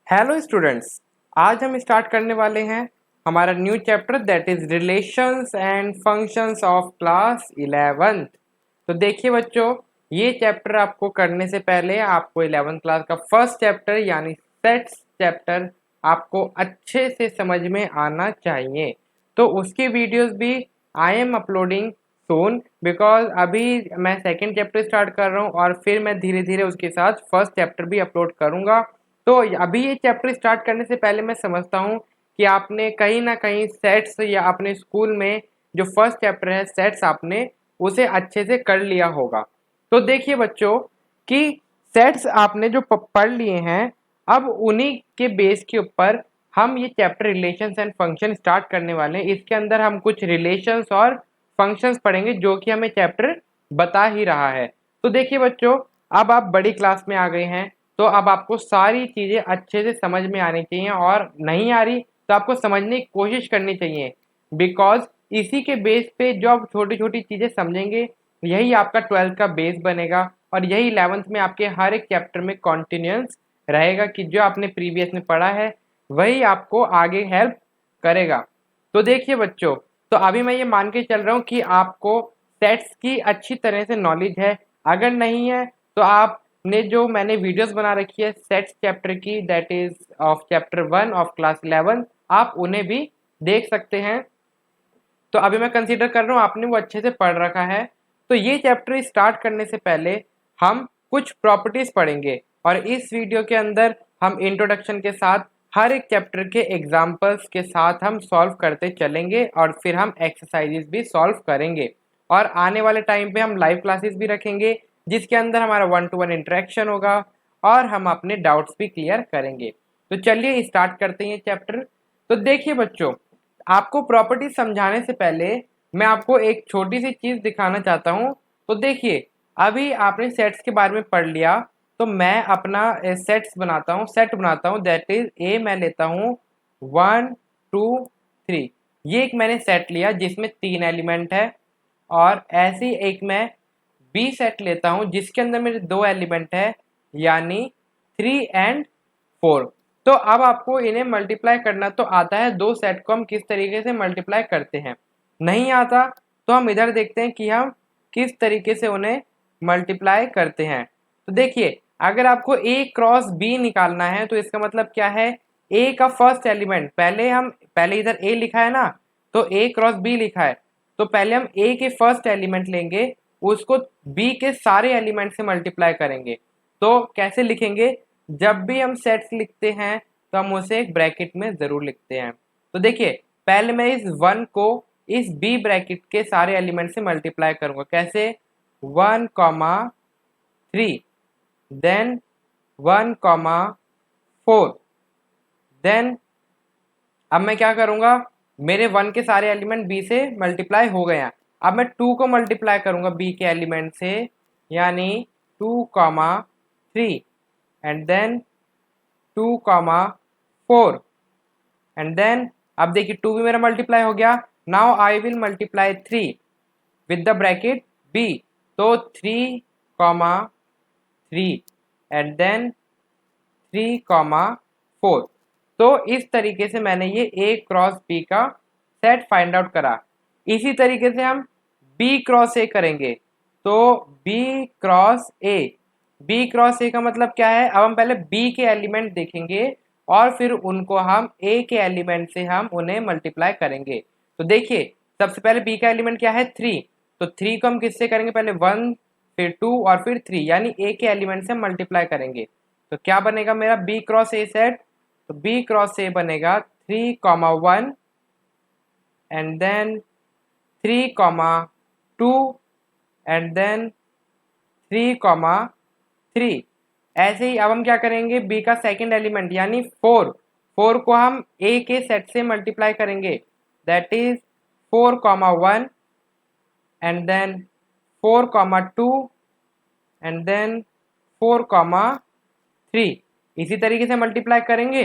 Hello students, आज हम start करने वाले हैं हमारा new chapter that is relations and functions of class 11th। तो देखिए बच्चों, ये चैप्टर आपको करने से पहले आपको 11th क्लास का फर्स्ट चैप्टर यानी सेट्स चैप्टर आपको अच्छे से समझ में आना चाहिए। तो उसकी वीडियोस भी I am uploading soon, because अभी मैं सेकेंड चैप्टर स्टार्ट कर रहा हूँ और फिर मैं धीरे धीरे उसके साथ फर्स्ट चैप्टर भी अपलोड करूँगा। तो अभी ये चैप्टर स्टार्ट करने से पहले मैं समझता हूँ कि आपने कहीं ना कहीं सेट्स या अपने स्कूल में जो फर्स्ट चैप्टर है सेट्स आपने उसे अच्छे से कर लिया होगा। तो देखिए बच्चों कि सेट्स आपने जो पढ़ लिए हैं, अब उन्हीं के बेस के ऊपर हम ये chapter relations and function start करने वाले हैं। इसके अंदर हम कुछ रिलेशंस और फंक्शंस पढ़ेंगे जो कि हमें चैप्टर बता ही रहा है। तो देखिए बच्चों, अब आप बड़ी क्लास में आ गए हैं, तो अब आपको सारी चीज़ें अच्छे से समझ में आनी चाहिए और नहीं आ रही तो आपको समझने की कोशिश करनी चाहिए, बिकॉज इसी के बेस पे जो आप छोटी छोटी चीज़ें समझेंगे यही आपका 12th का बेस बनेगा और यही 11th में आपके हर एक चैप्टर में कॉन्टिन्यूंस रहेगा कि जो आपने प्रीवियस में पढ़ा है वही आपको आगे हेल्प करेगा। तो देखिए बच्चों, तो अभी मैं ये मान के चल रहा हूँ कि आपको सेट्स की अच्छी तरह से नॉलेज है। अगर नहीं है तो आपने जो मैंने वीडियोस बना रखी है सेट्स चैप्टर की that is of chapter 1 of class 11, आप उन्हें भी देख सकते हैं। तो अभी मैं कंसीडर कर रहा हूँ आपने वो अच्छे से पढ़ रखा है। तो ये चैप्टर स्टार्ट करने से पहले हम कुछ प्रॉपर्टीज पढ़ेंगे और इस वीडियो के अंदर हम इंट्रोडक्शन के साथ हर एक चैप्टर के एग्जाम्पल्स के साथ हम सॉल्व करते चलेंगे और फिर हम एक्सरसाइजेस भी सॉल्व करेंगे और आने वाले टाइम पे हम लाइव क्लासेस भी रखेंगे जिसके अंदर हमारा 1-to-1 इंटरेक्शन होगा और हम अपने डाउट्स भी क्लियर करेंगे। तो चलिए स्टार्ट करते हैं ये चैप्टर। तो देखिए बच्चों, आपको प्रॉपर्टी समझाने से पहले मैं आपको एक छोटी सी चीज दिखाना चाहता हूँ। तो देखिए, अभी आपने सेट्स के बारे में पढ़ लिया, तो मैं अपना सेट बनाता हूँ दैट इज ए मैं लेता हूँ 1 2 3। ये एक मैंने सेट लिया जिसमें 3 एलिमेंट है और ऐसे ही एक मैं बी सेट लेता हूँ जिसके अंदर मेरे 2 एलिमेंट है यानी 3 एंड 4। तो अब आपको इन्हें मल्टीप्लाई करना तो आता है, दो सेट को हम किस तरीके से मल्टीप्लाई करते हैं। नहीं आता तो हम इधर देखते हैं कि हम किस तरीके से उन्हें मल्टीप्लाई करते हैं। तो देखिए, अगर आपको ए क्रॉस बी निकालना है तो इसका मतलब क्या है, ए का फर्स्ट एलिमेंट पहले इधर ए लिखा है ना, तो ए क्रॉस बी लिखा है, तो पहले हम ए के फर्स्ट एलिमेंट लेंगे, उसको बी के सारे एलिमेंट से मल्टीप्लाई करेंगे। तो कैसे लिखेंगे, जब भी हम सेट्स लिखते हैं तो हम उसे एक ब्रैकेट में जरूर लिखते हैं। तो देखिए, पहले मैं इस 1 को इस बी ब्रैकेट के सारे एलिमेंट से मल्टीप्लाई करूंगा। कैसे, 1,3, देन 1,4, देन अब मैं क्या करूंगा, मेरे 1 के सारे एलिमेंट बी से मल्टीप्लाई हो गए हैं। अब मैं 2 को मल्टीप्लाई करूंगा बी के एलिमेंट से यानी 2,3 एंड देन 2,4 एंड देन अब देखिए 2 भी मेरा मल्टीप्लाई हो गया। Now I will multiply 3 with the bracket B, तो 3,3 एंड देन 3,4। तो इस तरीके से मैंने ये ए क्रॉस बी का सेट फाइंड आउट करा। इसी तरीके से हम बी क्रॉस ए करेंगे, तो बी क्रॉस ए का मतलब क्या है, अब हम पहले बी के एलिमेंट देखेंगे और फिर उनको हम ए के एलिमेंट से हम उन्हें मल्टीप्लाई करेंगे। तो देखिए, सबसे पहले बी का एलिमेंट क्या है, 3, तो 3 को हम किससे करेंगे, पहले 1 फिर 2 और फिर 3 यानी ए के एलिमेंट से मल्टीप्लाई करेंगे। तो क्या बनेगा मेरा बी क्रॉस ए सेट, तो बी क्रॉस ए बनेगा 3,1 एंड देन 3,2 एंड देन 3,3। ऐसे ही अब हम क्या करेंगे, बी का सेकंड एलिमेंट यानी 4 को हम ए के सेट से मल्टीप्लाई करेंगे that is 4,1 and then 4,2 and then 4,3। इसी तरीके से मल्टीप्लाई करेंगे।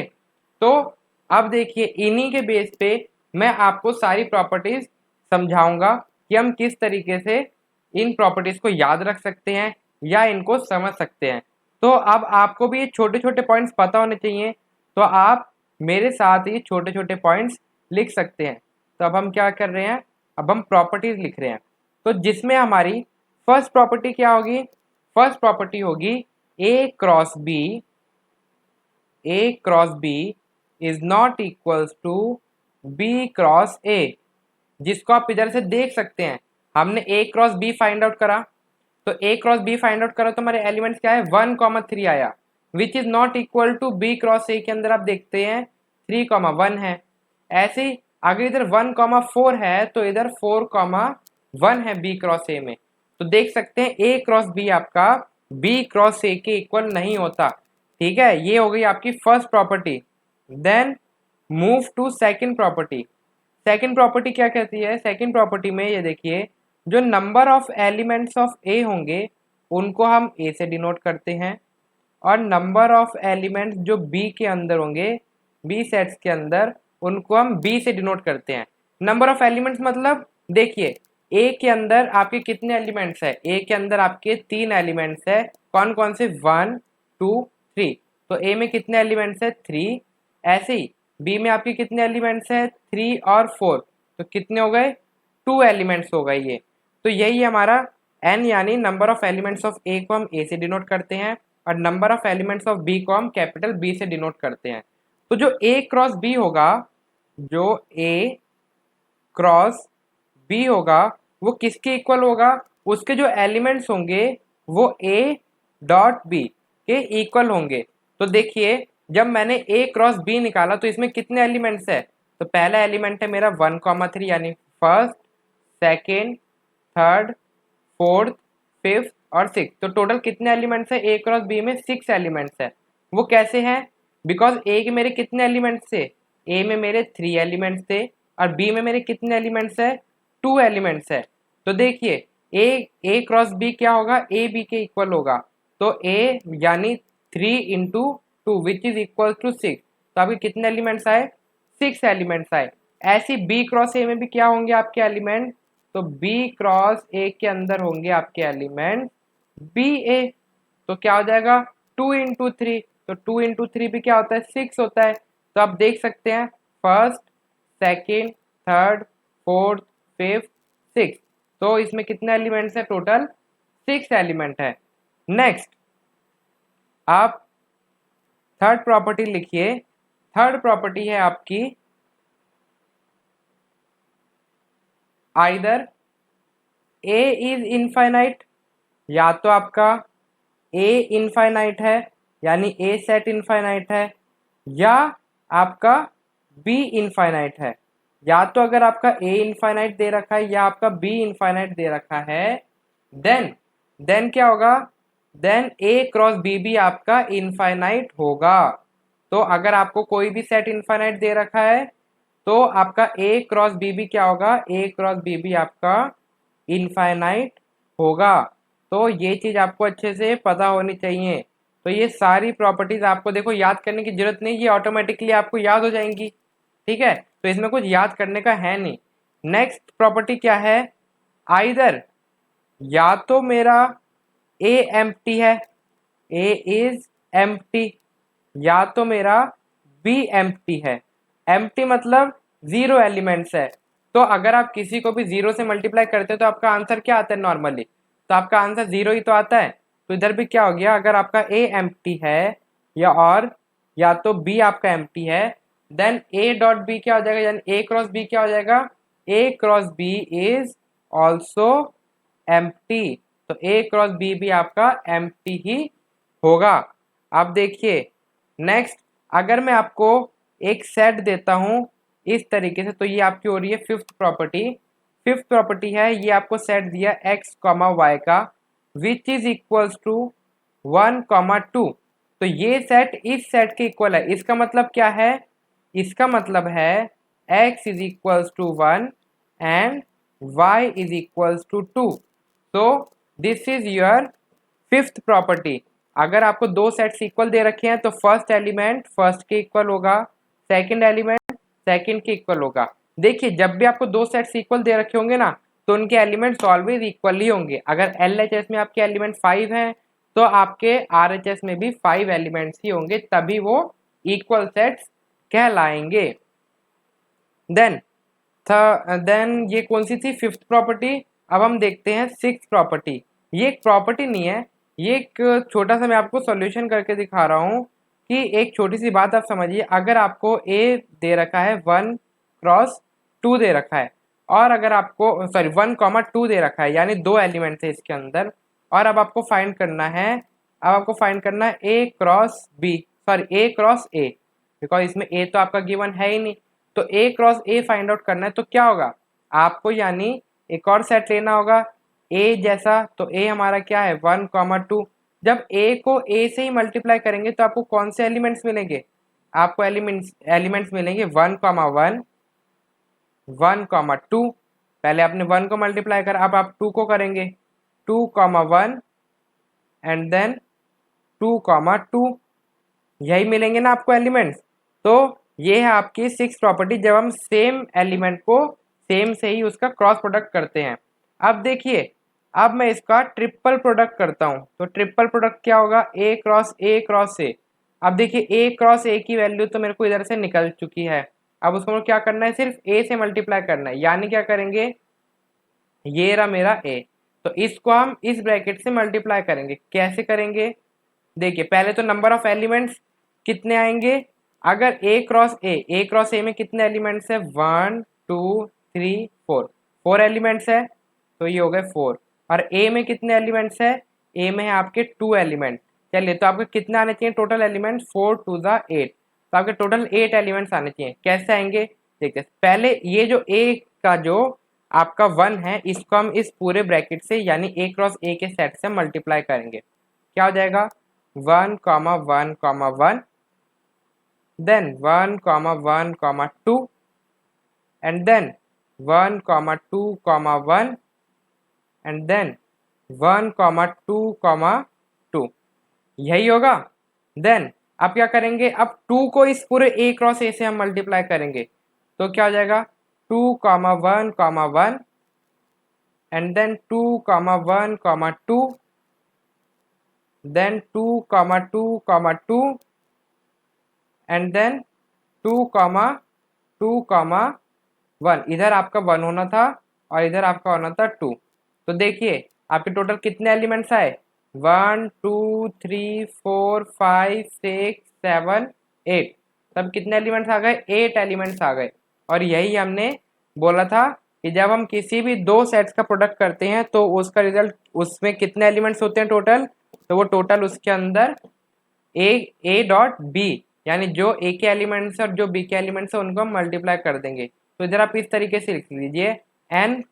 तो अब देखिए, इन्हीं के बेस पे मैं आपको सारी प्रॉपर्टीज समझाऊंगा कि हम किस तरीके से इन प्रॉपर्टीज को याद रख सकते हैं या इनको समझ सकते हैं। तो अब आपको भी ये छोटे छोटे पॉइंट्स पता होने चाहिए तो आप मेरे साथ ये छोटे छोटे पॉइंट्स लिख सकते हैं। तो अब हम क्या कर रहे हैं, अब हम प्रॉपर्टीज लिख रहे हैं। तो जिसमें हमारी फर्स्ट प्रॉपर्टी क्या होगी, फर्स्ट प्रॉपर्टी होगी A cross B is not equals to B cross A, जिसको आप इधर से देख सकते हैं। हमने A cross B find out करा, तो A cross B find out करा तो हमारे एलिमेंट्स क्या है 1,3 आया, which is not equal to B cross A के अंदर आप देखते हैं 3,1 है। ऐसे ही अगर इधर 1,4 है तो इधर 4,1 है बी क्रॉस ए में। तो देख सकते हैं ए क्रॉस बी आपका बी क्रॉस ए के इक्वल नहीं होता। ठीक है, ये हो गई आपकी first property. Then move to second property. Second property क्या कहती है, सेकंड प्रॉपर्टी में ये देखिए, जो number of elements of A होंगे उनको हम ए से डिनोट करते हैं, और नंबर ऑफ एलिमेंट्स जो बी के अंदर होंगे, बी सेट्स के अंदर, उनको हम बी से डिनोट करते हैं। नंबर ऑफ एलिमेंट्स मतलब देखिए ए के अंदर आपके कितने एलिमेंट्स है, ए के अंदर आपके 3 एलिमेंट्स है। कौन कौन से, 1 2 3। तो ए में कितने एलिमेंट्स है 3। ऐसे ही बी में आपके कितने एलिमेंट्स है 3 और 4, तो कितने हो गए 2 एलिमेंट्स हो गए ये। तो यही हमारा n यानी number of elements of A को हम ए से डिनोट करते हैं, और number of elements of B को हम कैपिटल बी से डिनोट करते हैं। तो जो ए क्रॉस बी होगा, जो ए क्रॉस बी होगा वो किसके इक्वल होगा, उसके जो एलिमेंट्स होंगे वो ए डॉट बी के इक्वल होंगे। तो देखिए जब मैंने ए क्रॉस बी निकाला तो इसमें कितने एलिमेंट्स है, तो पहला एलिमेंट है मेरा 1,3 यानी first, second, third, fourth, fifth और सिक्स। तो टोटल कितने एलिमेंट्स है ए क्रॉस बी में, 6 एलिमेंट्स है। वो कैसे हैं, बिकॉज ए के मेरे कितने एलिमेंट्स थे, ए में मेरे 3 एलिमेंट्स थे, और बी में मेरे कितने एलिमेंट्स है 2 एलिमेंट्स है। तो देखिए ए क्रॉस बी क्या होगा, ए बी के इक्वल होगा। तो ए यानी 3 into 2 which is equal to 6। तो आपके कितने एलिमेंट्स आए, 6 एलिमेंट्स आए। ऐसी बी क्रॉस ए में भी क्या होंगे आपके एलिमेंट, तो बी क्रॉस ए के अंदर होंगे आपके एलिमेंट बी ए। तो क्या हो जाएगा 2 इंटू 3, तो 2 इंटू 3 भी क्या होता है 6 होता है। तो आप देख सकते हैं first, second, third, fourth, fifth, six. तो इसमें कितने एलिमेंट्स है, टोटल 6 एलिमेंट है। नेक्स्ट आप थर्ड प्रॉपर्टी लिखिए। थर्ड प्रॉपर्टी है आपकी आइदर ए इज इनफाइनाइट, या तो आपका ए इनफाइनाइट है यानी ए सेट इनफाइनाइट है, या आपका बी इनफाइनाइट है। या तो अगर आपका ए इनफाइनाइट दे रखा है या आपका बी इनफाइनाइट दे रखा है, देन क्या होगा, देन ए क्रॉस बी भी आपका इनफाइनाइट होगा। तो अगर आपको कोई भी सेट इनफाइनाइट दे रखा है तो आपका ए क्रॉस बी भी क्या होगा, ए क्रॉस बी भी आपका इनफाइनाइट होगा। तो ये चीज आपको अच्छे से पता होनी चाहिए। तो ये सारी प्रॉपर्टीज आपको देखो याद करने की जरूरत नहीं, ये ऑटोमेटिकली आपको याद हो जाएंगी। ठीक है, तो इसमें कुछ याद करने का है नहीं। नेक्स्ट प्रॉपर्टी क्या है, आइदर या तो मेरा ए एम्प्टी है, ए इज एम्प्टी, या तो मेरा बी एम्प्टी है। एम्प्टी मतलब 0 एलिमेंट्स है। तो अगर आप किसी को भी 0 से मल्टीप्लाई करते हो तो आपका आंसर क्या आता है नॉर्मली, तो आपका आंसर 0 ही तो आता है। तो इधर भी क्या हो गया, अगर आपका ए एम्प्टी है या तो बी आपका एम्प्टी है, देन ए डॉट बी क्या हो जाएगा, यानी ए क्रॉस बी क्या हो जाएगा, A cross B is also empty. तो ए क्रॉस बी भी आपका एम्प्टी ही होगा। अब देखिए नेक्स्ट, अगर मैं आपको एक सेट देता हूं इस तरीके से, तो ये आपकी हो रही है फिफ्थ प्रॉपर्टी। फिफ्थ प्रॉपर्टी है, ये आपको सेट दिया x, y का विच इज इक्वल्स टू 1, 2। तो ये सेट इस सेट के इक्वल है। इसका मतलब क्या है, इसका मतलब है x is equals to 1 and y is equals to 2। तो this is your fifth property. अगर आपको दो सेट्स इक्वल दे रखे हैं तो फर्स्ट एलिमेंट फर्स्ट के इक्वल होगा, सेकंड एलिमेंट सेकंड के इक्वल होगा। देखिए जब भी आपको दो सेट्स इक्वल दे रखे होंगे ना तो उनके एलिमेंट्स ऑलवेज इक्वल ही होंगे। अगर LHS में आपके एलिमेंट 5 हैं तो आपके RHS में भी 5 एलिमेंट्स ही होंगे, तभी वो इक्वल सेट्स कहलाएंगे। देन ये कौन सी थी, फिफ्थ प्रॉपर्टी। अब हम देखते हैं सिक्स प्रॉपर्टी। ये एक प्रॉपर्टी नहीं है, ये एक छोटा सा मैं आपको सॉल्यूशन करके दिखा रहा हूँ कि एक छोटी सी बात आप समझिए। अगर आपको ए दे रखा है 1x2 दे रखा है, और अगर आपको 1,2 दे रखा है, यानी दो एलिमेंट है इसके अंदर, और अब आपको फाइंड करना है, A cross B, A cross A, because इसमें ए तो आपका गिवन है ही नहीं। तो A cross A find out करना है, तो क्या होगा आपको, यानी एक और सेट लेना होगा ए जैसा। तो ए हमारा क्या है 1,2। जब ए को ए से ही मल्टीप्लाई करेंगे तो आपको कौन से एलिमेंट्स मिलेंगे, आपको एलिमेंट्स मिलेंगे 1,1 1,2। पहले आपने 1 को मल्टीप्लाई करा, अब आप 2 को करेंगे 2,1 एंड देन 2,2, यही मिलेंगे ना आपको एलिमेंट्स। तो ये है आपकी सिक्स प्रॉपर्टी, जब हम सेम एलिमेंट को सेम से ही उसका क्रॉस प्रोडक्ट करते हैं। अब देखिए, अब मैं इसका ट्रिपल प्रोडक्ट करता हूं, तो ट्रिपल प्रोडक्ट क्या होगा, ए क्रॉस ए। अब देखिए ए क्रॉस ए की वैल्यू तो मेरे को इधर से निकल चुकी है, अब उसको क्या करना है, सिर्फ ए से मल्टीप्लाई करना है, यानी क्या करेंगे, ये रहा मेरा ए, तो इसको हम इस ब्रैकेट से मल्टीप्लाई करेंगे। कैसे करेंगे, देखिए पहले तो नंबर ऑफ एलिमेंट्स कितने आएंगे, अगर ए क्रॉस ए में कितने एलिमेंट्स है, 1 2 3 4, 4 एलिमेंट्स है, तो ये हो गए 4। और ए में कितने एलिमेंट्स है, ए में है आपके 2 एलिमेंट। चलिए, तो आपके कितने आने चाहिए टोटल एलिमेंट, 4 2 8, तो आपके टोटल 8 एलिमेंट्स आने चाहिए। कैसे आएंगे, देखते पहले ये जो ए का जो आपका 1 है, इसको हम इस पूरे ब्रैकेट से यानी ए क्रॉस ए के सेट से मल्टीप्लाई करेंगे। क्या हो जाएगा, 1,1,1, then 1,1,2, and then 1,2,1, and then 1,2,2, यही होगा। देन अब क्या करेंगे, अब 2 को इस पूरे ए क्रॉस ए से हम मल्टीप्लाई करेंगे, तो क्या हो जाएगा 2,1,1, and then 2,1,2, then 2,2,2, and then 2,2,1, इधर आपका 1 होना था और इधर आपका होना था 2। तो देखिए आपके टोटल कितने एलिमेंट्स आए, 1 2 3 4 5 6 7 8, तब कितने एलिमेंट्स आ गए, 8 एलिमेंट्स आ गए। और यही हमने बोला था कि जब हम किसी भी दो सेट्स का प्रोडक्ट करते हैं तो उसका रिजल्ट, उसमें कितने एलिमेंट्स होते हैं टोटल, तो वो टोटल उसके अंदर ए डॉट बी, यानी जो ए के एलिमेंट्स और जो बी के एलिमेंट्स है उनको हम मल्टीप्लाई कर देंगे। तो इधर आप इस तरीके से लिख लीजिए n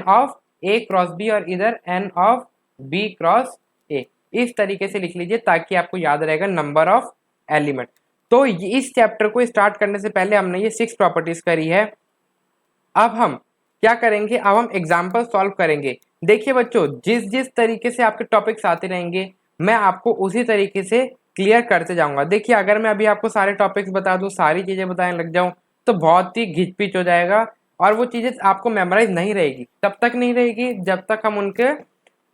of A cross B, और इधर n of B cross A, इस तरीके से लिख लीजिए ताकि आपको याद रहेगा नंबर ऑफ एलिमेंट। तो इस चैप्टर को स्टार्ट करने से पहले हमने ये 6 प्रॉपर्टीज करी है। अब हम क्या करेंगे, अब हम एग्जाम्पल सॉल्व करेंगे। देखिए बच्चों, जिस जिस तरीके से आपके टॉपिक्स आते रहेंगे मैं आपको उसी तरीके से क्लियर करते जाऊंगा। देखिए अगर मैं अभी आपको सारे टॉपिक्स बता दूं, सारी चीजें बताने लग जाऊं, तो बहुत ही घिचपिच हो जाएगा और वो चीजें आपको मेमोराइज नहीं रहेगी। तब तक नहीं रहेगी जब तक हम उनके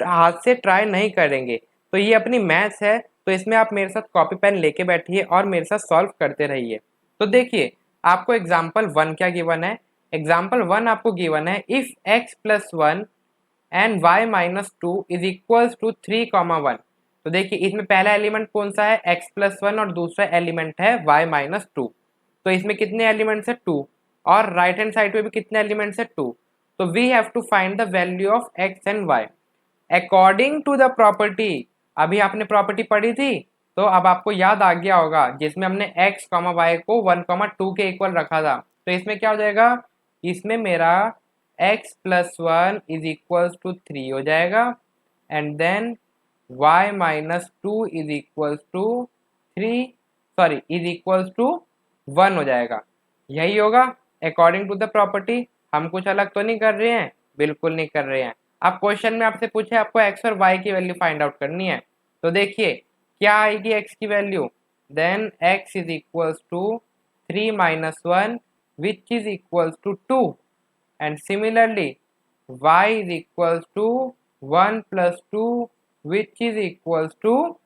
हाथ से ट्राई नहीं करेंगे। तो ये अपनी मैथ्स है, तो इसमें आप मेरे साथ कॉपी पेन लेके बैठिए और मेरे साथ सॉल्व करते रहिए। तो देखिए आपको एग्जाम्पल 1 क्या गिवन है, एग्जाम्पल 1 आपको गिवन है, if x+1 and y-2 is equals to 3,1। तो देखिए इसमें पहला एलिमेंट कौन सा है, x+1, और दूसरा एलिमेंट है y-2। तो इसमें कितने एलिमेंट्स है, 2, और राइट हैंड साइड पे भी कितने एलिमेंट्स है, 2। तो we have to find the value of x and y according to the property. अभी आपने प्रॉपर्टी पढ़ी थी तो अब आपको याद आ गया होगा, जिसमें हमने x, y को 1,2 के इक्वल रखा था। तो इसमें क्या हो जाएगा, इसमें मेरा x+1 इज इक्वल्स टू 3 हो जाएगा, and then y-2 is equals to 1 हो जाएगा। यही होगा अकॉर्डिंग टू द प्रॉपर्टी। हम कुछ अलग तो नहीं कर रहे हैं, बिल्कुल नहीं कर रहे हैं। अब क्वेश्चन में आपसे पूछे आपको x और y की वैल्यू फाइंड आउट करनी है, तो देखिए क्या आएगी x की value, then x is equals to 3 - 1 which is equals to 2, and similarly y is equals to 1 + 2 which is equals to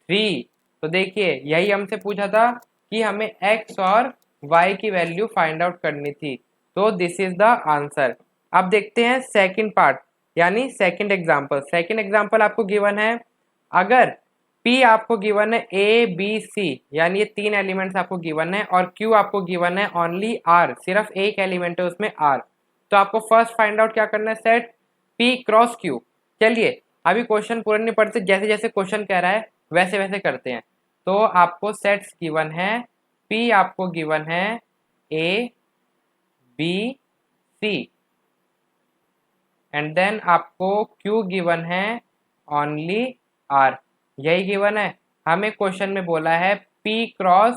3। तो देखिए यही हमसे पूछा था कि हमें x और y की वैल्यू फाइंड आउट करनी थी। तो दिस इज द आंसर। अब देखते हैं सेकंड पार्ट यानी सेकंड एग्जांपल। सेकंड एग्जांपल आपको गिवन है, अगर P आपको गिवन है A B C यानी ये तीन एलिमेंट्स आपको गिवन है और Q आपको गिवन है ओनली R, सिर्फ एक एलिमेंट है उसमें R, तो आपको फर्स्ट फाइंड आउट क्या करना है, सेट P क्रॉस Q। चलिए अभी क्वेश्चन पूरा नहीं पढ़ते, जैसे जैसे क्वेश्चन कह रहा है वैसे वैसे करते हैं। तो आपको सेट्स गिवन है, P आपको गिवन है A B C and then आपको Q गिवन है ओनली R, यही गिवन है। हमें क्वेश्चन में बोला है P cross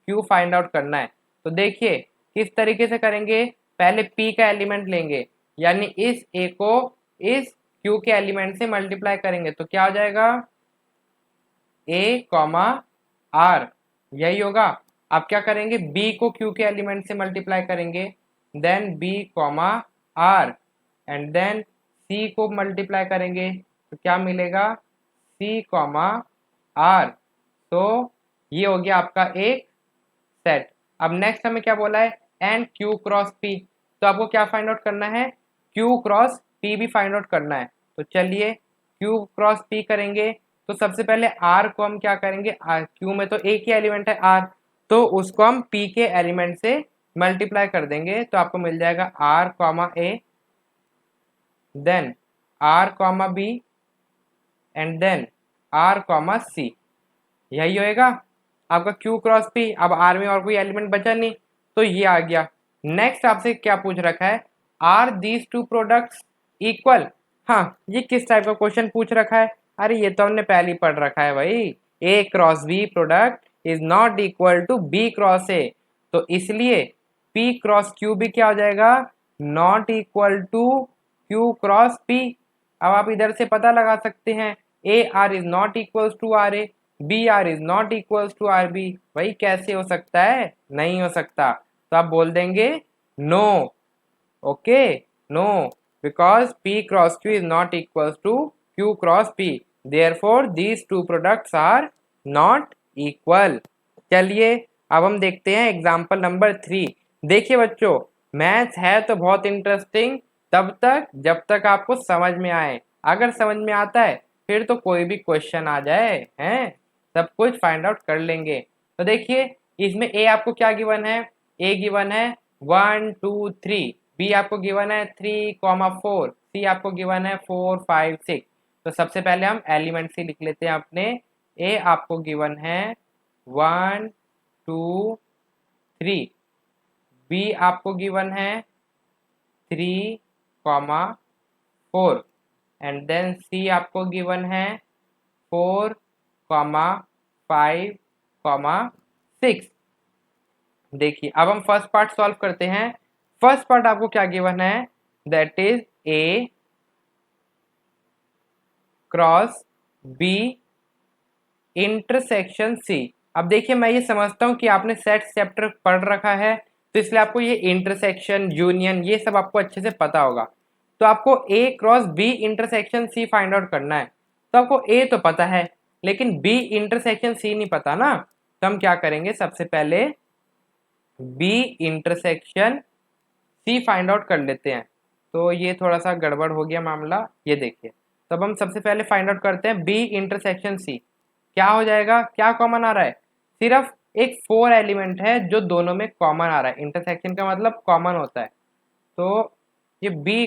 Q find out करना है। तो देखिए किस तरीके से करेंगे, पहले P का एलिमेंट लेंगे यानी इस A को इस Q के एलिमेंट से मल्टीप्लाई करेंगे तो क्या हो जाएगा, A कॉमा R, यही होगा। अब क्या करेंगे, B को Q के एलिमेंट से मल्टीप्लाई करेंगे, then B comma R and then C को मल्टीप्लाई करेंगे तो क्या मिलेगा, C कॉमा R। तो ये हो गया आपका एक सेट। अब नेक्स्ट हमें क्या बोला है, एंड Q क्रॉस P, तो आपको क्या फाइंड आउट करना है, Q क्रॉस P भी फाइंड आउट करना है। तो चलिए Q क्रॉस P करेंगे तो सबसे पहले R को हम क्या करेंगे, Q में तो एक ही एलिमेंट है R, तो उसको हम P के एलिमेंट से मल्टीप्लाई कर देंगे तो आपको मिल जाएगा R comma A then R comma B and then R comma C, यही होएगा आपका Q क्रॉस P। अब R में और कोई एलिमेंट बचा नहीं तो ये आ गया। नेक्स्ट आपसे क्या पूछ रखा है, are these two products equal. हाँ ये किस टाइप का क्वेश्चन पूछ रखा है, अरे ये तो हमने पहले ही पढ़ रखा है भाई, A cross B product is not equal to B cross A, तो इसलिए P क्रॉस Q भी क्या हो जाएगा, not equal to Q cross P। अब आप इधर से पता लगा सकते हैं A R is not equals to R A, B R is not equals to R B. भाई कैसे हो सकता है, नहीं हो सकता, तो आप बोल देंगे no, okay no, because P cross Q is not equals to Q cross P, therefore these two products are not equal. चलिए अब हम देखते हैं एग्जाम्पल नंबर 3। देखिए बच्चों मैथ्स है तो बहुत इंटरेस्टिंग तब तक जब तक आपको समझ में आए, अगर समझ में आता है फिर तो कोई भी क्वेश्चन आ जाए हैं सब कुछ फाइंड आउट कर लेंगे। तो देखिए इसमें ए आपको क्या गिवन है, ए गिवन है 1 2 3, बी आपको गिवन है 3,4, सी आपको गिवन है 4 5 6। तो सबसे पहले हम एलिमेंट से लिख लेते हैं अपने, ए आपको गिवन है 1 2 3, बी आपको गिवन है 3,4 एंड देन सी आपको गिवन है 4,5,6। देखिए अब हम फर्स्ट पार्ट सॉल्व करते हैं। फर्स्ट पार्ट आपको क्या गिवन है, that is A cross B intersection C. अब देखिए मैं ये समझता हूँ कि आपने सेट चैप्टर पढ़ रखा है तो इसलिए आपको ये इंटरसेक्शन यूनियन ये सब आपको अच्छे से पता होगा। तो आपको A cross B intersection C find out करना है, तो आपको ए तो पता है लेकिन बी इंटरसेक्शन सी नहीं पता ना, तो हम क्या करेंगे, सबसे पहले B intersection C find out कर लेते हैं। तो ये थोड़ा सा गड़बड़ हो गया मामला, ये देखिए। तब हम सबसे पहले फाइंड आउट करते हैं बी इंटरसेक्शन सी, क्या हो जाएगा, क्या कॉमन आ रहा है, सिर्फ एक 4 एलिमेंट है जो दोनों में कॉमन आ रहा है, इंटरसेक्शन का मतलब कॉमन होता है। तो ये बी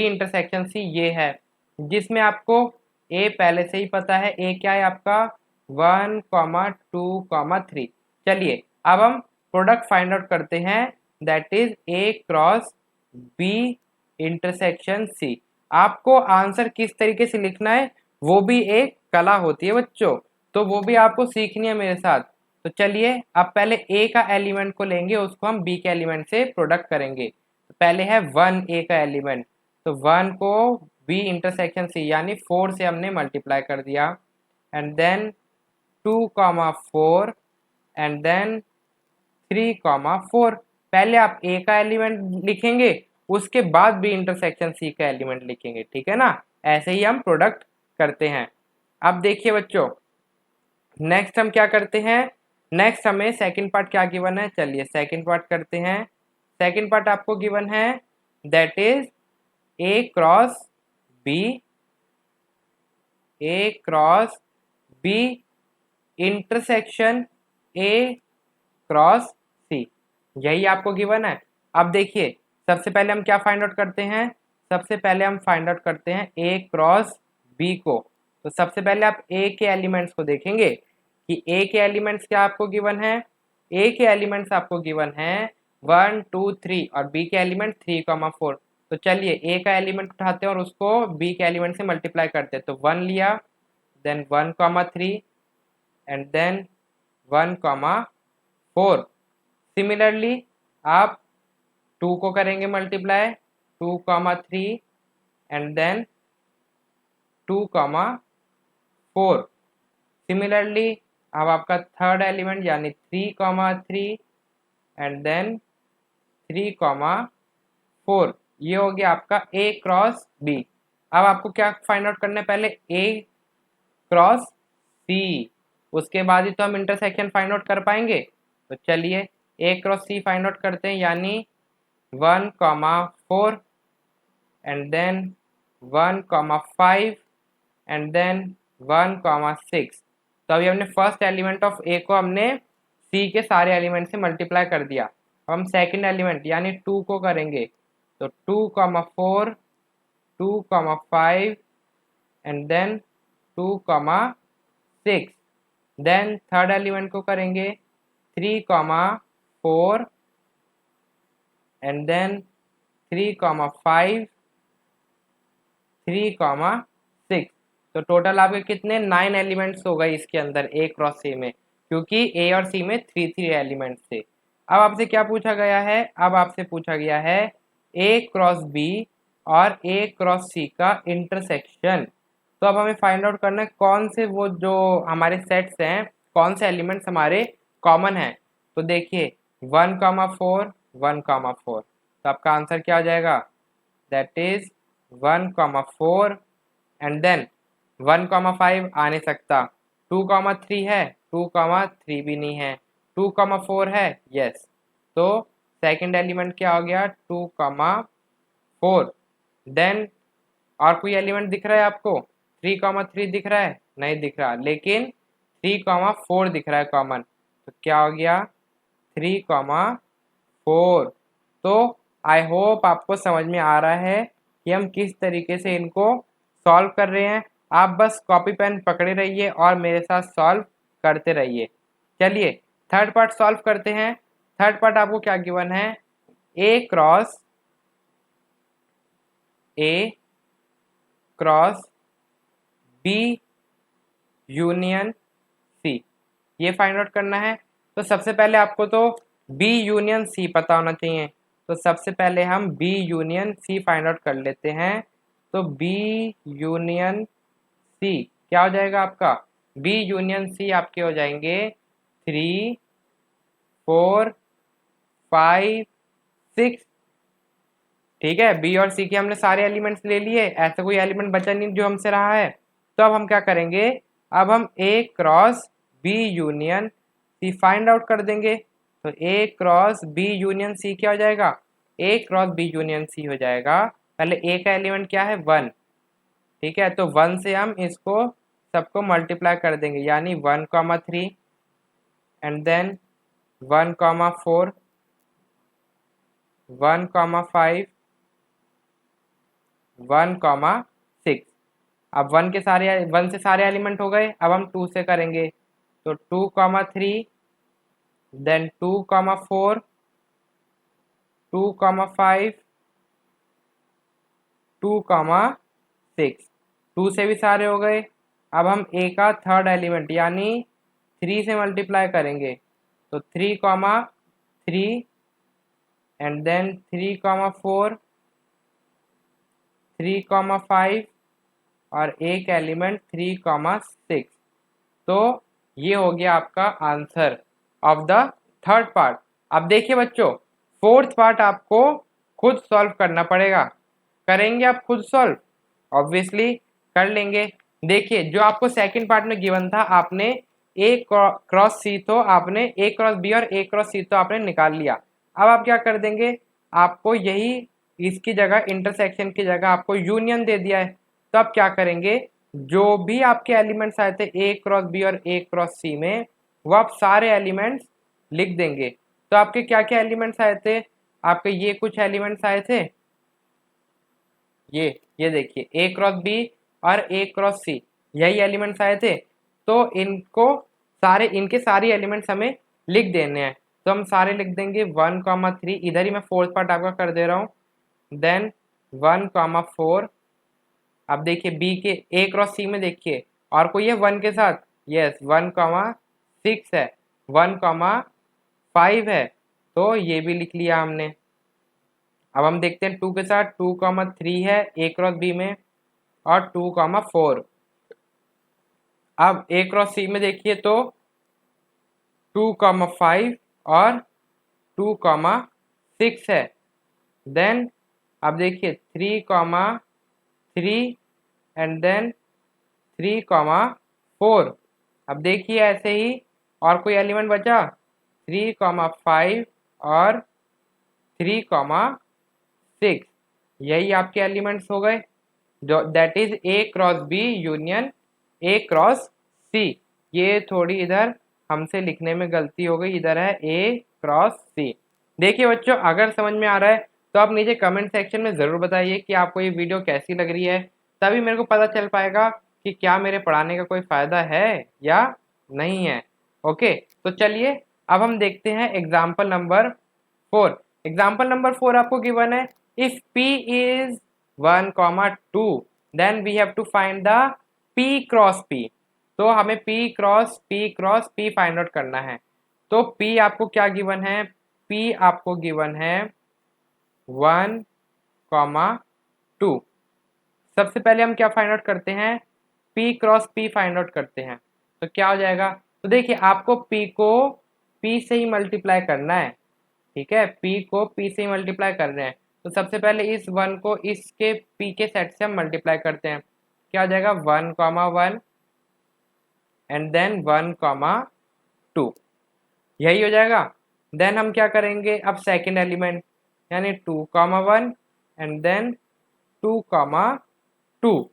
इंटरसेक्शन सी ये है जिसमें आपको ए पहले से ही पता है, ए क्या है आपका 1,2,3। चलिए अब हम प्रोडक्ट फाइंड आउट करते हैं, that is A cross B intersection C. आपको आंसर किस तरीके से लिखना है वो भी एक कला होती है बच्चों, तो वो भी आपको सीखनी है मेरे साथ। तो चलिए अब पहले ए का एलिमेंट को लेंगे, उसको हम बी के एलिमेंट से प्रोडक्ट करेंगे। तो पहले है 1 ए का एलिमेंट, तो 1 को बी इंटरसेक्शन सी यानी 4 से हमने मल्टीप्लाई कर दिया एंड देन 2,4 एंड देन 3,4। पहले आप ए का एलिमेंट लिखेंगे उसके बाद बी इंटरसेक्शन सी का एलिमेंट लिखेंगे, ठीक है ना, ऐसे ही हम प्रोडक्ट करते हैं। अब देखिए बच्चों नेक्स्ट हम क्या करते हैं, नेक्स्ट हमें सेकंड पार्ट क्या गिवन है, चलिए सेकंड पार्ट करते हैं। सेकंड पार्ट आपको गिवन है that is A cross B, A cross B intersection A cross C, यही आपको गिवन है। अब देखिए सबसे पहले हम क्या फाइंड आउट करते हैं, सबसे पहले हम फाइंड आउट करते हैं ए क्रॉस बी को। तो सबसे पहले आप ए के एलिमेंट्स को देखेंगे कि ए के एलिमेंट्स क्या आपको गिवन है। ए के एलिमेंट्स आपको गिवन है 1 2 3 और बी के एलिमेंट 3, 4। तो चलिए ए का एलिमेंट उठाते हैं और उसको बी के एलिमेंट से मल्टीप्लाई करते हैं। तो 1 लिया, देन 1, 3 एंड देन 1, 4। सिमिलरली आप 2 को करेंगे मल्टीप्लाई, 2, 3 एंड देन 2, 4। सिमिलरली अब आपका थर्ड एलिमेंट यानी 3, 3 एंड देन 3, 4, ये हो गया आपका ए क्रॉस बी। अब आपको क्या फाइंड आउट करना है, पहले ए क्रॉस सी, उसके बाद ही तो हम इंटरसेक्शन फाइंड आउट कर पाएंगे। तो चलिए ए क्रॉस सी फाइंड आउट करते हैं, यानी 1, 4 एंड देन 1, 5 एंड देन 1, 6। तो अभी हमने फर्स्ट एलिमेंट ऑफ ए को हमने सी के सारे एलिमेंट से मल्टीप्लाई कर दिया। अब हम सेकंड एलिमेंट यानी 2 को करेंगे। तो 2, 4, 2, 5 and then 2, 6। Then third element को करेंगे 3, 4 एंड देन 3, 5 3, 6। तो टोटल आपके कितने 9 एलिमेंट्स हो गए इसके अंदर ए क्रॉस सी में, क्योंकि ए और सी में 3 एलिमेंट्स थे। अब आपसे क्या पूछा गया है, अब आपसे पूछा गया है ए क्रॉस बी और ए क्रॉस सी का इंटरसेक्शन। तो अब हमें फाइंड आउट करना है कौन से वो जो हमारे सेट्स हैं, कौन से एलिमेंट्स हमारे कॉमन हैं। तो देखिए 1, 4 1, 4, तो आपका आंसर क्या हो जाएगा, दैट इज 1, 4 एंड देन 1, 5 आ नहीं सकता, 2, 3 है, 2, 3 भी नहीं है, 2, 4 है, यस। तो सेकंड एलिमेंट क्या हो गया 2, 4। देन और कोई एलिमेंट दिख रहा है आपको, 3, 3 दिख रहा है, नहीं दिख रहा, लेकिन 3, 4 दिख रहा है कॉमन। तो क्या हो गया 3, 4। तो आई होप आपको समझ में आ रहा है कि हम किस तरीके से इनको सॉल्व कर रहे हैं। आप बस कॉपी पेन पकड़े रहिए और मेरे साथ सॉल्व करते रहिए। चलिए थर्ड पार्ट सॉल्व करते हैं। थर्ड पार्ट आपको क्या गिवन है, ए क्रॉस बी यूनियन सी, ये फाइंड आउट करना है। तो सबसे पहले आपको तो बी यूनियन सी पता होना चाहिए। तो सबसे पहले हम B union C find out कर लेते हैं। तो बी यूनियन सी क्या हो जाएगा आपका, बी यूनियन सी आपके हो जाएंगे 3, 4, 5, 6। ठीक है, बी और सी के हमने सारे एलिमेंट्स ले लिए, ऐसा कोई एलिमेंट बचा नहीं जो हमसे रहा है। तो अब हम क्या करेंगे, अब हम A cross B union C find out कर देंगे। तो A cross B union C क्या हो जाएगा, A cross B union C हो जाएगा। पहले ए का एलिमेंट क्या है 1, ठीक है, तो 1 से हम इसको सबको मल्टीप्लाई कर देंगे, यानी 1, 3 एंड देन 1, 4 1, 5 1, 6। अब 1 से सारे एलिमेंट हो गए। अब हम 2 से करेंगे। तो 2, 3 देन 2, 4 2, 5 2, 6। 2 से भी सारे हो गए। अब हम ए का थर्ड एलिमेंट यानी 3 से मल्टीप्लाई करेंगे। तो 3, 3 एंड देन 3, 4 3, 5 और एक एलिमेंट 3, 6। तो ये हो गया आपका answer of the third part. अब देखिए बच्चों, फोर्थ पार्ट आपको खुद सॉल्व करना पड़ेगा। करेंगे आप खुद सॉल्व, ऑब्वियसली कर लेंगे। देखिए जो आपको सेकंड पार्ट में गिवन था, आपने ए क्रॉस सी तो आपने ए क्रॉस बी और ए क्रॉस सी तो आपने निकाल लिया। अब आप क्या कर देंगे, आपको यही इसकी जगह इंटरसेक्शन की जगह आपको यूनियन दे दिया है। तो आप क्या करेंगे, जो भी आपके एलिमेंट्स आए थे ए क्रॉस बी और ए क्रॉस सी में, वो आप सारे एलिमेंट्स लिख देंगे। तो आपके क्या क्या एलिमेंट्स आए थे, आपके ये कुछ एलिमेंट्स आए थे, ये देखिए ए क्रॉस बी और ए क्रॉस सी, यही एलिमेंट्स आए थे। तो इनको सारे इनके सारे एलिमेंट्स हमें लिख देने हैं। तो हम सारे लिख देंगे 1,3, इधर ही मैं फोर्थ पार्ट आपका कर दे रहा हूँ। देन 1,4। अब देखिए बी के ए क्रॉस सी में देखिए और कोई है 1 के साथ, यस 1,6 है, 1,5 है, तो ये भी लिख लिया हमने। अब हम देखते हैं 2 के साथ 2,3 है ए क्रॉस बी में और 2,4। अब ए क्रॉस सी में देखिए तो 2,5 और 2,6 है। देन अब देखिए 3,3 एंड देन 3,4। अब देखिए ऐसे ही और कोई एलिमेंट बचा 3,5 और 3,6, यही आपके एलिमेंट्स हो गए, जो that is A cross B union A cross C. ये थोड़ी इधर हमसे लिखने में गलती हो गई, इधर है ए क्रॉस सी। देखिए बच्चों, अगर समझ में आ रहा है तो आप नीचे कमेंट सेक्शन में ज़रूर बताइए कि आपको ये वीडियो कैसी लग रही है, तभी मेरे को पता चल पाएगा कि क्या मेरे पढ़ाने का कोई फ़ायदा है या नहीं है। ओके, तो चलिए अब हम देखते हैं एग्जाम्पल नंबर 4। एग्जाम्पल नंबर 4 आपको गिवन है, if P is 1,2 then we have to find the P cross P। तो हमें P cross P find out करना है। तो P आपको क्या गिवन है, P आपको गिवन है 1,2। सबसे पहले हम क्या फाइंड आउट करते हैं, P cross P find out करते हैं। तो क्या हो जाएगा, तो देखिए आपको P को P से ही मल्टीप्लाई करना है, ठीक है, P को P से ही मल्टीप्लाई कर रहे हैं। तो सबसे पहले इस 1 को इसके P के सेट से हम मल्टीप्लाई करते हैं। क्या हो जाएगा 1,1 एंड देन 1,2, यही हो जाएगा। देन हम क्या करेंगे, अब सेकंड एलिमेंट यानी 2,1 एंड देन 2,2।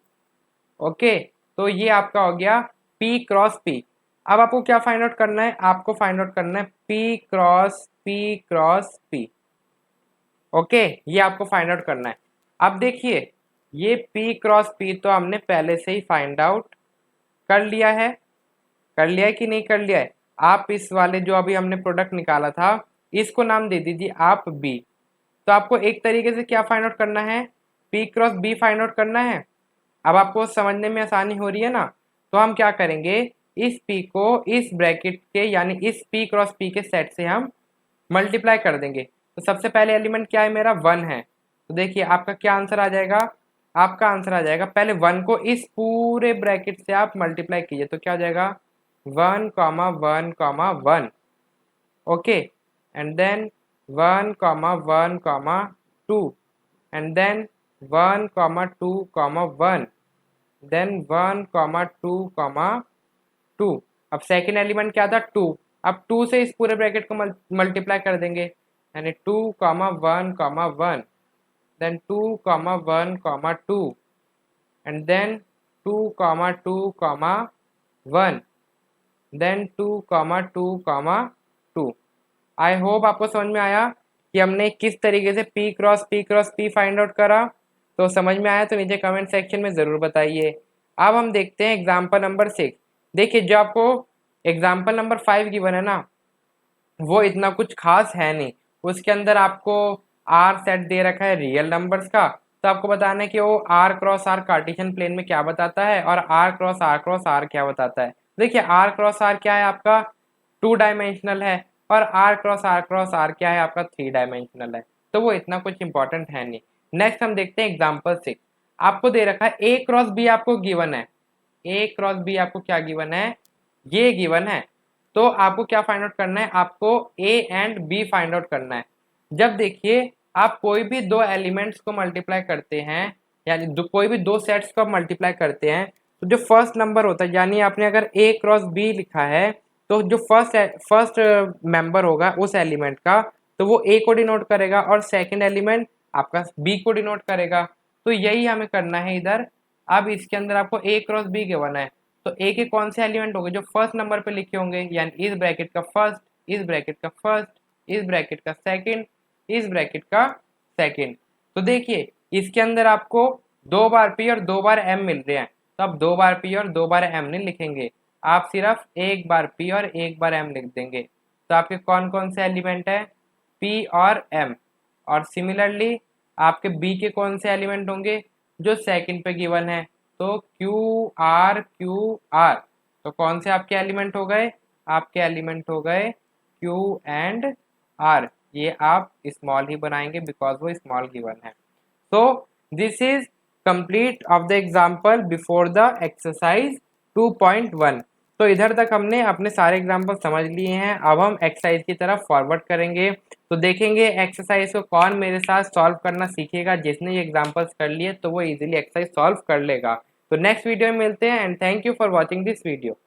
ओके, तो ये आपका हो गया P क्रॉस P। अब आपको क्या फाइंड आउट करना है, आपको फाइंड आउट करना है P क्रॉस P। ओके, ये आपको फाइंड आउट करना है। अब देखिए ये P क्रॉस P तो हमने पहले से ही फाइंड आउट कर लिया है, कि नहीं कर लिया है। आप इस वाले जो अभी हमने प्रोडक्ट निकाला था इसको नाम दे दीजिए आप B। तो आपको एक तरीके से क्या फाइंड आउट करना है, P cross B find out करना है। अब आपको समझने में आसानी हो रही है ना, तो हम क्या करेंगे, इस P को इस ब्रैकेट के यानी इस P क्रॉस P के सेट से हम मल्टीप्लाई कर देंगे। तो सबसे पहले एलिमेंट क्या है मेरा 1 है। तो देखिए आपका क्या आंसर आ जाएगा, आपका आंसर आ जाएगा, पहले 1 को इस पूरे ब्रैकेट से आप मल्टीप्लाई कीजिए। तो क्या हो जाएगा 1,1,1, okay, and then 1,1,2 and then 1,2,1 then 1,2,2। अब सेकेंड एलिमेंट क्या था 2, अब 2 से इस पूरे ब्रैकेट को मल्टीप्लाई कर देंगे यानी 2,1,1 then 2,1,2 and then 2,2,1 then 2,2,2। I hope आपको समझ में आया कि हमने किस तरीके से P cross P find out करा। तो समझ में आया तो नीचे कमेंट सेक्शन में ज़रूर बताइए। अब हम देखते हैं एग्जाम्पल नंबर 6। देखिए जो आपको एग्जाम्पल नंबर 5 गिवन है ना, वो इतना कुछ खास है नहीं। उसके अंदर आपको R सेट दे रखा है रियल नंबर्स का। तो आपको बताना है कि वो R cross R Cartesian plane में क्या बताता है और R क्रॉस R क्या बताता है। देखिए R क्रॉस R क्या है आपका 2 डायमेंशनल है और R क्रॉस R क्या है आपका 3 डायमेंशनल है। तो वो इतना कुछ इंपॉर्टेंट है नहीं। नेक्स्ट हम देखते हैं एग्जाम्पल 6। आपको दे रखा है A क्रॉस B आपको गिवन है, A क्रॉस B आपको क्या गिवन है, ये गिवन है। तो आपको क्या फाइंड आउट करना है, आपको A and B find out करना है। जब देखिए आप कोई भी दो एलिमेंट्स को मल्टीप्लाई करते हैं यानी कोई भी दो सेट्स को मल्टीप्लाई करते हैं तो जो फर्स्ट नंबर होता है, यानी आपने अगर A क्रॉस B लिखा है तो जो फर्स्ट मेंबर होगा उस एलिमेंट का, तो वो A को डिनोट करेगा और सेकंड एलिमेंट आपका B को डिनोट करेगा। तो यही हमें करना है इधर। अब इसके अंदर आपको A क्रॉस B गिवन है, तो A के कौन से एलिमेंट होंगे जो फर्स्ट नंबर पे लिखे होंगे, यानी इस ब्रैकेट का फर्स्ट, इस ब्रैकेट का फर्स्ट, इस ब्रैकेट का सेकंड, इस ब्रैकेट का सेकंड। तो देखिए इसके अंदर आपको 2 बार P और 2 बार M मिल रहे हैं, तो अब 2 बार P और 2 बार M नहीं लिखेंगे, आप सिर्फ 1 बार P और 1 बार M लिख देंगे। तो आपके कौन कौन से एलिमेंट है, P और M। और सिमिलरली आपके B के कौन से एलिमेंट होंगे जो सेकंड पे गिवन है, तो QR। तो कौन से आपके एलिमेंट हो गए, आपके एलिमेंट हो गए Q एंड R। ये आप स्मॉल ही बनाएंगे बिकॉज वो स्मॉल गिवन है। So this is complete of the example before the exercise 2.1। तो इधर तक हमने अपने सारे एग्जाम्पल समझ लिए हैं। अब हम एक्सरसाइज की तरफ फॉरवर्ड करेंगे, तो देखेंगे एक्सरसाइज को कौन मेरे साथ सॉल्व करना सीखेगा। जिसने ये एग्जाम्पल्स कर लिए तो वो इजीली एक्सरसाइज सॉल्व कर लेगा। तो नेक्स्ट वीडियो में मिलते हैं and thank you for watching this video.